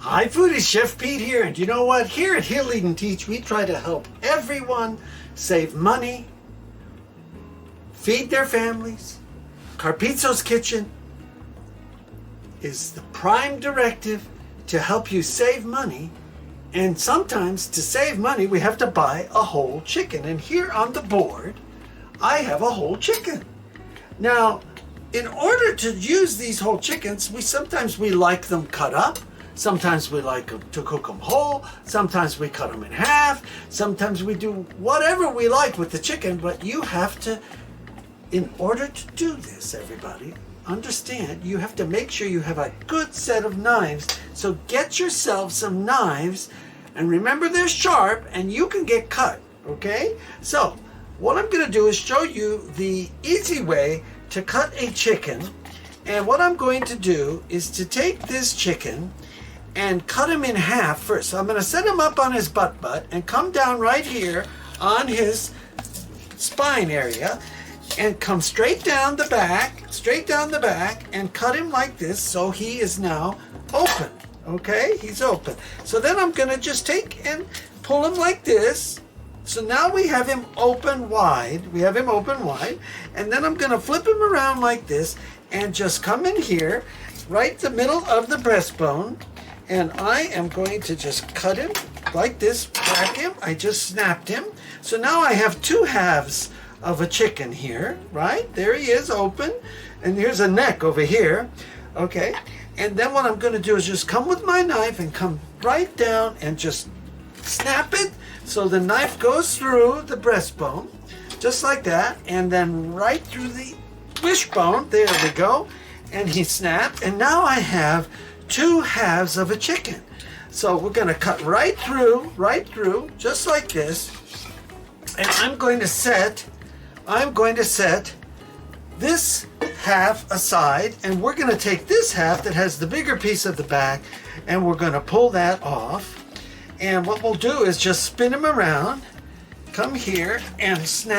Hi Foodies, Chef Pete here, and you know what? Here at Heal, Eat, and Teach, we try to help everyone save money, feed their families. Carpizzo's Kitchen is the prime directive to help you save money, and sometimes to save money we have to buy a whole chicken. And here on the board, I have a whole chicken. Now, in order to use these whole chickens, sometimes we like them cut up. Sometimes we like to cook them whole. Sometimes we cut them in half. Sometimes we do whatever we like with the chicken. But you have to, in order to do this, everybody, understand, you have to make sure you have a good set of knives. So get yourself some knives. And remember, they're sharp and you can get cut, okay? So what I'm going to do is show you the easy way to cut a chicken. And what I'm going to do is to take this chicken and cut him in half first. So I'm going to set him up on his butt and come down right here on his spine area and come straight down the back and cut him like this, so he is now open. Okay, he's open. So then I'm going to just take and pull him like this. So now we have him open wide. And then I'm going to flip him around like this and just come in here, right the middle of the breastbone. And I am going to just cut him like this, crack him. I just snapped him. So now I have two halves of a chicken here, right? There he is, open. And here's a neck over here, okay? And then what I'm going to do is just come with my knife and come right down and just snap it so the knife goes through the breastbone, just like that, and then right through the wishbone. There we go. And he snapped, and now I have two halves of a chicken. So we're going to cut right through, just like this. And I'm going to set this half aside, and we're going to take this half that has the bigger piece of the back, and we're going to pull that off. And what we'll do is just spin him around, come here and snap.